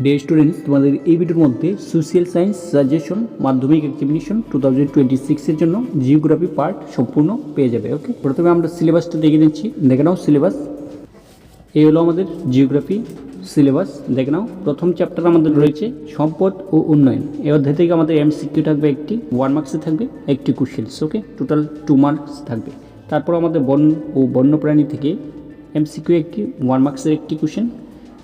Dear students, তোমাদের এই ভিডিওর মধ্যে সোশ্যাল সায়েন্স সাজেশন মাধ্যমিক এক্সামিনেশন 2026 এর জন্য জিওগ্রাফি পার্ট সম্পূর্ণ পেয়ে যাবে। ওকে, প্রথমে আমরা সিলেবাসটা দেখে নিচ্ছি। দেখে নাও সিলেবাস। এই হলো আমাদের জিওগ্রাফি সিলেবাস। দেখে নাও, প্রথম চ্যাপ্টার আমাদের রয়েছে সম্পদ ও উন্নয়ন। এই অধ্যায় থেকে আমাদের এমসিকিউ থাকবে একটি, 1 মার্কসে থাকবে একটি কোশ্চেন্স। ওকে, টোটাল 2 মার্কস থাকবে। তারপর আমাদের বন ও বন্যপ্রাণী থেকে এমসিকিউ একটি, 1 মার্কসের একটি কোশ্চেন।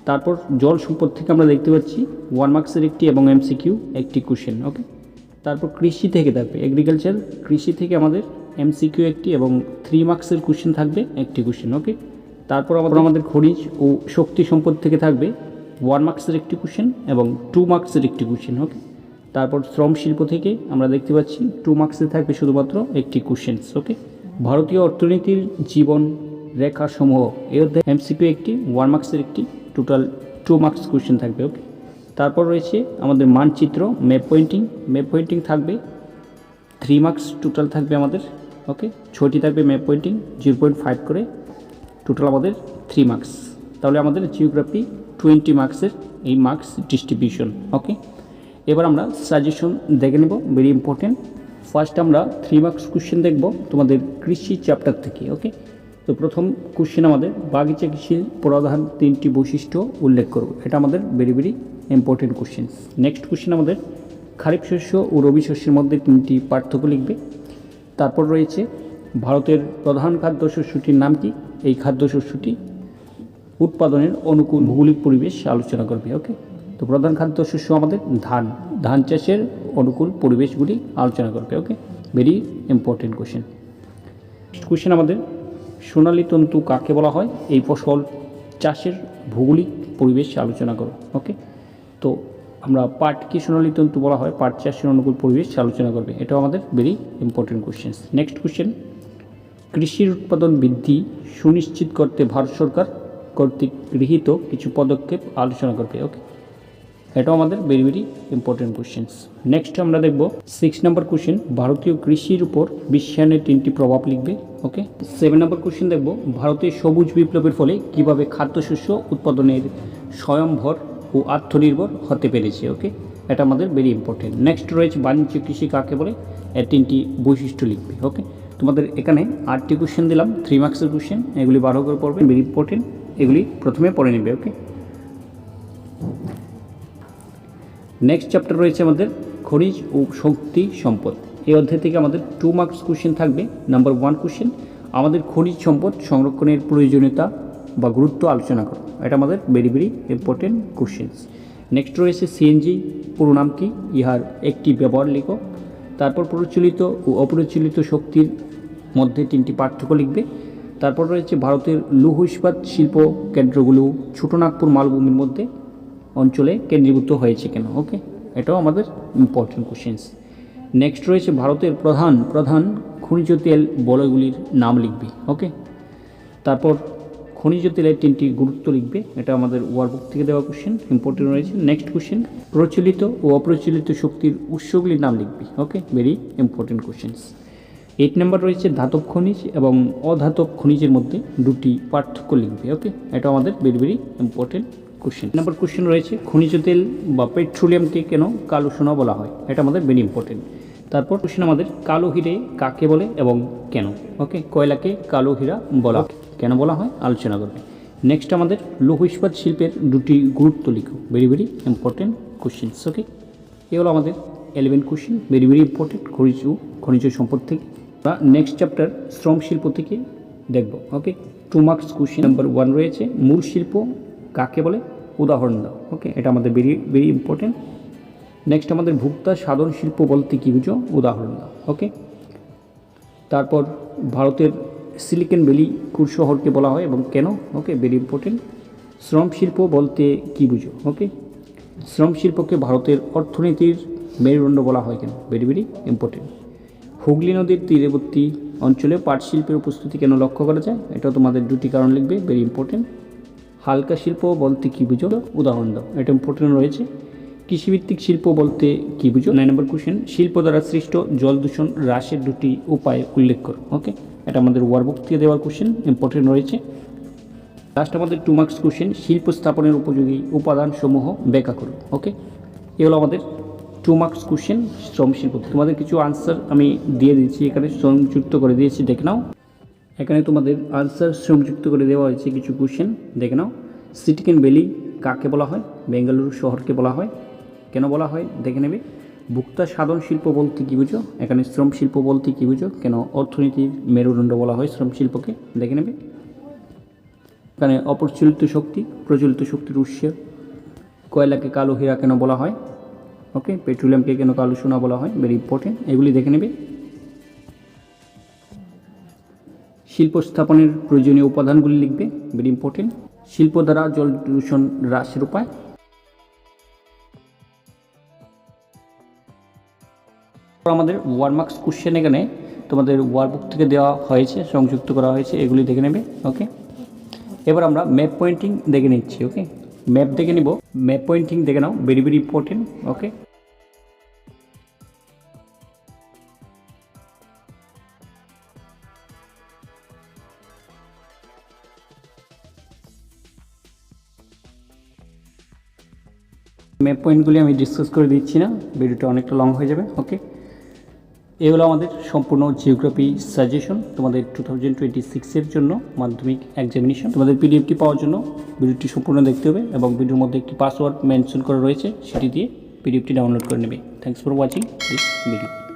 তারপর জল সম্পদ থেকে আমরা দেখতে পাচ্ছি 1 মার্কসের একটি এবং এমসিকিউ একটি কোশ্চেন। ওকে, তারপর কৃষি থেকে থাকবে এগ্রিকালচার, কৃষি থেকে আমাদের এমসিকিউ একটি এবং 3 মার্কসের কোশ্চেন থাকবে একটি কোশ্চেন। ওকে, তারপর আমাদের খনিজ ও শক্তি সম্পদ থেকে থাকবে 1 মার্কসের একটি কোশ্চেন এবং 2 মার্কসের একটি কোশ্চেন। ওকে, তারপর শ্রম শিল্প থেকে আমরা দেখতে পাচ্ছি 2 মার্কসে থাকবে শুধুমাত্র একটি কোশ্চেন্স। ওকে, ভারতীয় অর্থনীতির জীবন রেখাসমূহ এই অধ্যায়ে এমসিকিউ একটি, 1 মার্কসের একটি, টোটাল 2 মার্কস কোশ্চেন থাকবে। ওকে, তারপর রয়েছে আমাদের মানচিত্র ম্যাপ পয়েন্টিং থাকবে 3 মার্কস টোটাল থাকবে আমাদের। ওকে, 6টি থাকবে ম্যাপ পয়েন্টিং, 0.5 করে, টোটাল আমাদের 3 মার্কস। তাহলে আমাদের জিওগ্রাফি 20 মার্কসের এই মার্কস ডিস্ট্রিবিউশন। ওকে, এবার আমরা সাজেশন দেখে নেব, ভেরি ইম্পর্টেন্ট। ফার্স্ট আমরা 3 মার্কস কোশ্চেন দেখব তোমাদের কৃষি চ্যাপ্টার থেকে। ওকে, তো প্রথম কোশ্চেন আমাদের বাগিচা কৃষির প্রধান 3টি বৈশিষ্ট্য উল্লেখ করব। এটা আমাদের very important question. Next question আমাদের খারিফ শস্য ও রবি শস্যের মধ্যে 3টি পার্থক্য লিখবে। তারপর রয়েছে ভারতের প্রধান খাদ্যশস্যটির নাম কি, এই খাদ্যশস্যটি উৎপাদনের অনুকূল ভৌগোলিক পরিবেশ আলোচনা করবে। ওকে, তো প্রধান খাদ্যশস্য আমাদের ধান চাষের অনুকূল পরিবেশগুলি আলোচনা করবে। ওকে, ভেরি ইম্পর্টেন্ট কোশ্চেন। কোশ্চেন আমাদের সোনালী তন্তু কাকে বলা হয়, এই ফসল চাষের ভৌগোলিক পরিবেশ আলোচনা করো। ওকে, তো আমরা পাট কি সোনালী তন্তু বলা হয়, পাট চাষের অনুকূল পরিবেশ আলোচনা করবে। এটাও আমাদের very important question. Next question, কৃষির উৎপাদন বৃদ্ধি সুনিশ্চিত করতে ভারত সরকার কর্তৃক গৃহীত কিছু পদক্ষেপ আলোচনা করবে। ওকে, এটাও আমাদের ভেরি ইম্পর্টেন্ট কোশ্চেন্স। নেক্সট আমরা দেখব 6 নম্বর কোশ্চেন, ভারতীয় কৃষির উপর বিশ্বায়নের 3টি প্রভাব লিখবে। ওকে, 7 নম্বর কোশ্চেন দেখব ভারতের সবুজ বিপ্লবের ফলে কিভাবে খাদ্যশস্য উৎপাদনের স্বয়ংভর ও আত্মনির্ভর হতে পেরেছে। ওকে, এটা আমাদের ভেরি ইম্পর্টেন্ট। নেক্সট রয়েছে বাণিজ্য কৃষি কাকে বলে, এর 3টি বৈশিষ্ট্য লিখবে। ওকে, তোমাদের এখানে 8টি কোশ্চেন দিলাম, 3 মার্কসের কোশ্চেন, এগুলি 12 করে পড়বে, ভেরি ইম্পর্টেন্ট, এগুলি প্রথমে পড়ে নেবে। ওকে, নেক্সট চ্যাপ্টার রয়েছে আমাদের খনিজ ও শক্তি সম্পদ। এই অধ্যায় থেকে আমাদের 2 মার্কস কোশ্চেন থাকবে। নাম্বার 1 কোশ্চেন, আমাদের খনিজ সম্পদ সংরক্ষণের প্রয়োজনীয়তা বা গুরুত্ব আলোচনা করো। এটা আমাদের ভেরি ইম্পর্টেন্ট কোশ্চেন্স। নেক্সট রয়েছে সিএনজি পুরো নাম কি, ইহার একটি ব্যবহার লিখো। তারপর প্রচলিত ও অপ্রচলিত শক্তির মধ্যে 3টি পার্থক্য লিখবে। তারপর রয়েছে ভারতের লৌহ ইস্পাত শিল্প কেন্দ্রগুলো ছোটনাগপুর মালভূমির মধ্যে অঞ্চলে কেন্দ্রীভূত হয়েছে কেন। ওকে, এটাও আমাদের ইম্পর্টেন্ট কোশ্চেন্স। নেক্সট রয়েছে ভারতের প্রধান খনিজ তেল বলয়গুলির নাম লিখবে। ওকে, তারপর খনিজ তেলের 3টি গুরুত্ব লিখবে। এটা আমাদের ওয়ার্কবুক থেকে দেওয়া কোশ্চেন, ইম্পর্টেন্ট রয়েছে। নেক্সট কোশ্চেন, প্রচলিত ও অপ্রচলিত শক্তির উৎসগুলির নাম লিখবে। ওকে, ভেরি ইম্পর্টেন্ট কোশ্চেন্স। 8 নম্বর রয়েছে ধাতব খনিজ এবং অধাতব খনিজের মধ্যে 2টি পার্থক্য লিখবে। ওকে, এটা আমাদের very important question. Number question রয়েছে খনিজ তেল বা পেট্রোলিয়ামকে কেন কালো সোনা বলা হয়, এটা আমাদের ভেরি ইম্পর্টেন্ট। তারপর কোশ্চেন আমাদের কালো হিরে কাকে বলে এবং কেন। ওকে, কয়লাকে কালো হীরা বলা হয়, কেন বলা হয় আলোচনা করবে। নেক্সট আমাদের লৌহ ইস্পাত শিল্পের 2টি গুরুত্ব লিখো, ভেরি ইম্পর্টেন্ট কোশ্চেন্স। ওকে, এ হলো আমাদের 11 কোশ্চেন, ভেরি ইম্পর্টেন্ট খনিজ সম্পদ থেকে। আমরা নেক্সট চ্যাপ্টার শ্রম শিল্প থেকে দেখব। ওকে, 2 মার্কস কোশ্চেন। নাম্বার 1 রয়েছে মূল শিল্প কাকে বলে, উদাহরণ দাও। ওকে, এটা আমাদের ভেরি ইম্পর্টেন্ট। নেক্সট আমাদের ভোক্তা সাধন শিল্প বলতে কী বুঝো, উদাহরণ দাও। ওকে, তারপর ভারতের সিলিকন ভ্যালি কোন শহরকে বলা হয় এবং কেন। ওকে, ভেরি ইম্পর্টেন্ট। শ্রম শিল্প বলতে কী বুঝো। ওকে, শ্রম শিল্পকে ভারতের অর্থনীতির মেরুদণ্ড বলা হয় কেন, ভেরি ইম্পর্টেন্ট। হুগলি নদীর তীরবর্তী অঞ্চলে পাট শিল্পের উপস্থিতি কেন লক্ষ্য করা যায়, এটাও তোমাদের 2টি কারণ লিখবে, ভেরি ইম্পর্টেন্ট। হালকা শিল্প বলতে কী বুঝো, উদাহরণ দাও, এটা ইম্পর্টেন্ট রয়েছে। কৃষিভিত্তিক শিল্প বলতে কী বুঝো। 9 নম্বর কোশ্চেন, শিল্প দ্বারা সৃষ্ট জল দূষণ হ্রাসের 2টি উপায় উল্লেখ করো। ওকে, এটা আমাদের ওয়ার্কবুক থেকে দেওয়ার কোশ্চেন, ইম্পর্টেন্ট রয়েছে। লাস্ট আমাদের 2 মার্কস কোশ্চেন, শিল্প স্থাপনের উপযোগী উপাদানসমূহ ব্যাখ্যা করো। ওকে, এগুলো আমাদের 2 মার্কস কোশ্চেন শ্রম শিল্প। তোমাদের কিছু আনসার আমি দিয়ে দিয়েছি, এখানে সংযুক্ত করে দিয়েছি, দেখে নাও। এখানে তোমাদের আনসার সংযুক্ত করে দেওয়া হয়েছে কিছু কোশ্চেন, দেখে নাও। সিলিকন ভ্যালি কাকে বলা হয়? বেঙ্গালুরু শহরকে বলা হয়। কেন বলা হয় দেখে নেবে। ভোক্তা সাধন শিল্প বলতে কী বুঝো? এখানে শ্রম শিল্প বলতে কী বুঝো? কেন অর্থনীতির মেরুদণ্ড বলা হয় শ্রম শিল্পকে, দেখে নেবে। এখানে অপ্রচলিত শক্তি, প্রচলিত শক্তির উৎস। কয়লাকে কালো হীরা কেন বলা হয়? ওকে, পেট্রোলিয়ামকে কেন কালো সোনা বলা হয়? ভেরি ইম্পর্টেন্ট, এগুলি দেখে নেবে। শিল্প স্থাপনের প্রয়োজনীয় উপাদানগুলি লিখবে, ভেরি ইম্পর্টেন্ট। শিল্প দ্বারা জল দূষণ হ্রাসের উপায়। আমাদের 1 মার্কস কোশ্চেন এখানে তোমাদের ওয়ার্কবুক থেকে দেওয়া হয়েছে, সংযুক্ত করা হয়েছে, এগুলি দেখে নেবে। ওকে, এবার আমরা ম্যাপ পয়েন্টিং দেখে নিচ্ছি। ওকে, ম্যাপ দেখে নিব, ম্যাপ পয়েন্টিং দেখে নাও, ভেরি ভেরি ইম্পর্টেন্ট। ওকে, ম্যাপ পয়েন্টগুলি আমি ডিসকাস করে দিচ্ছি না, ভিডিওটা অনেকটা লং হয়ে যাবে। ওকে, এগুলো আমাদের সম্পূর্ণ জিওগ্রাফি সাজেশন তোমাদের 2026-এর জন্য মাধ্যমিক এক্সামিনেশন। তোমাদের পিডিএফটি পাওয়ার জন্য ভিডিওটি সম্পূর্ণ দেখতে হবে এবং ভিডিওর মধ্যে একটি পাসওয়ার্ড মেনশন করা রয়েছে, সেটি দিয়ে পিডিএফটি ডাউনলোড করে নেবে। Thanks for watching this video.